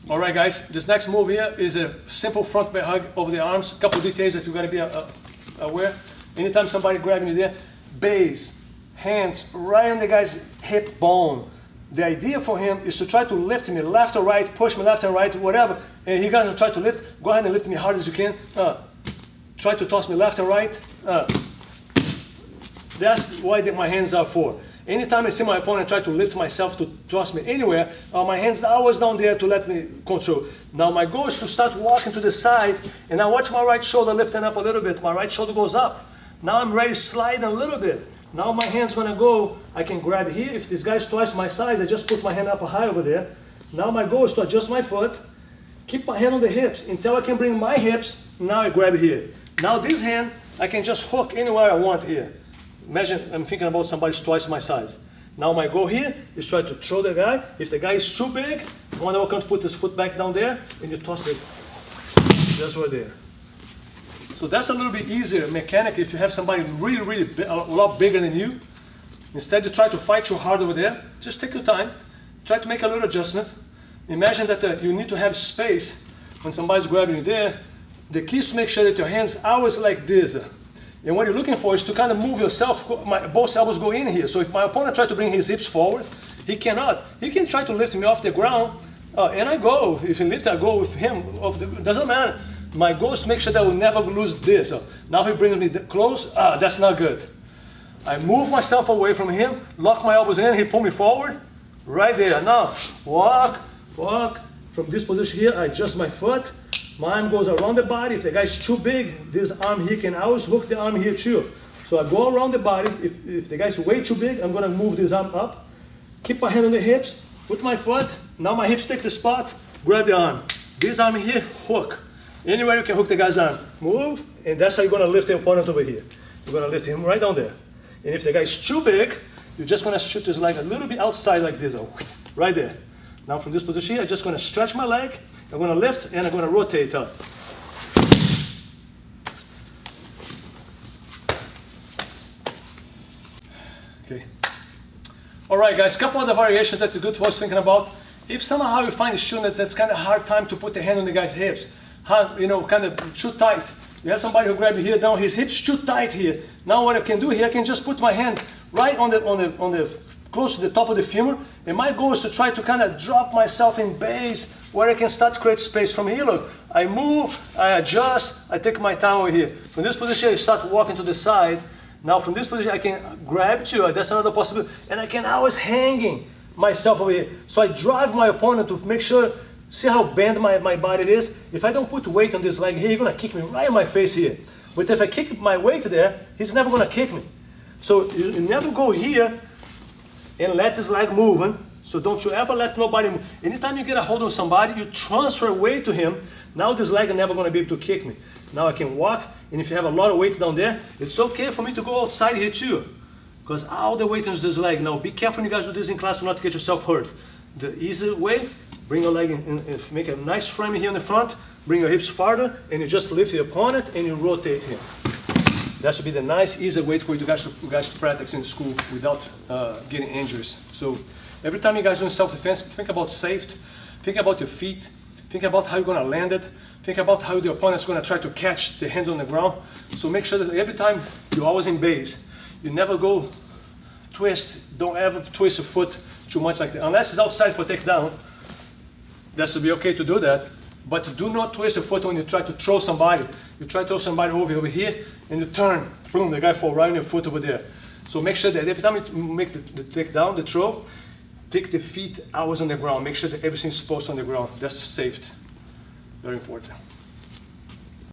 All right, guys, this next move here is a simple front bear hug over the arms. A couple details that you got to be aware. Anytime somebody grabs me there, base, hands right on the guy's hip bone. The idea for him is to try to lift me left or right, push me left and right, whatever. And he got to try to lift. Go ahead and lift me hard as you can. Try to toss me left and right. That's why my hands are for. Anytime I see my opponent try to lift myself to toss me anywhere, my hands are always down there to let me control. Now my goal is to start walking to the side, and I watch my right shoulder lifting up a little bit. My right shoulder goes up. Now I'm ready to slide a little bit. Now my hand's gonna go, I can grab here. If this guy's twice my size, I just put my hand up high over there. Now my goal is to adjust my foot, keep my hand on the hips until I can bring my hips. Now I grab here. Now this hand, I can just hook anywhere I want here. Imagine I'm thinking about somebody twice my size. Now my goal here is try to throw the guy. If the guy is too big, one of them to put his foot back down there, and you toss it just right there. So that's a little bit easier mechanic if you have somebody really big, a lot bigger than you. Instead you try to fight too hard over there, just take your time. Try to make a little adjustment. Imagine that you need to have space when somebody's grabbing you there. The key is to make sure that your hands are always like this. And what you're looking for is to kind of move yourself, both elbows go in here. So if my opponent tries to bring his hips forward, he cannot. He can try to lift me off the ground, and I go. If he lifts, I go with him. Doesn't matter. My goal is to make sure that I will never lose this. Now he brings me close. That's not good. I move myself away from him, lock my elbows in, he pull me forward. Right there. Now, walk. From this position here, I adjust my foot. My arm goes around the body. If the guy's too big, this arm here can always hook the arm here too. So I go around the body. If the guy's way too big, I'm gonna move this arm up. Keep my hand on the hips, put my foot. Now my hips take the spot, grab the arm. This arm here, hook. Anywhere you can hook the guy's arm. Move, and that's how you're gonna lift the opponent over here. You're gonna lift him right down there. And if the guy's too big, you're just gonna shoot his leg a little bit outside like this, right there. Now from this position here, I'm just gonna stretch my leg. I'm going to lift and I'm going to rotate up. Okay. All right, guys, a couple other variations that's good for us thinking about. If somehow you find a student that's kind of hard time to put the hand on the guy's hips, kind of too tight. You have somebody who grabs you here, now his hips too tight here. Now what I can do here, I can just put my hand right on the close to the top of the femur, and my goal is to try to kind of drop myself in base where I can start to create space. From here, look, I move, I adjust, I take my time over here. From this position, I start walking to the side. Now from this position, I can grab too, that's another possibility, and I can always hanging myself over here. So I drive my opponent to make sure, see how bent my body is? If I don't put weight on this leg here, he's gonna kick me right in my face here. But if I kick my weight there, he's never gonna kick me. So you never go here and let this leg move. So don't you ever let nobody move. Anytime you get a hold of somebody, you transfer weight to him. Now this leg is never going to be able to kick me. Now I can walk, and if you have a lot of weight down there, it's okay for me to go outside here too. Because all the weight is this leg. Now be careful when you guys do this in class to not get yourself hurt. The easy way, bring your leg in, make a nice frame here in the front, bring your hips farther, and you just lift your opponent and you rotate him. That should be the nice, easy way for you guys to practice in school without getting injuries. So every time you guys do self-defense, think about safety, think about your feet, think about how you're going to land it, think about how the opponent's going to try to catch the hands on the ground. So make sure that every time you're always in base. You never go twist, don't ever twist your foot too much like that. Unless it's outside for takedown, that should be okay to do that. But do not twist your foot when you try to throw somebody. You try to throw somebody over here, and you turn, boom, the guy falls right on your foot over there. So make sure that every time you make the takedown, the throw, take the feet always on the ground. Make sure that everything's exposed on the ground. That's safe. Very important.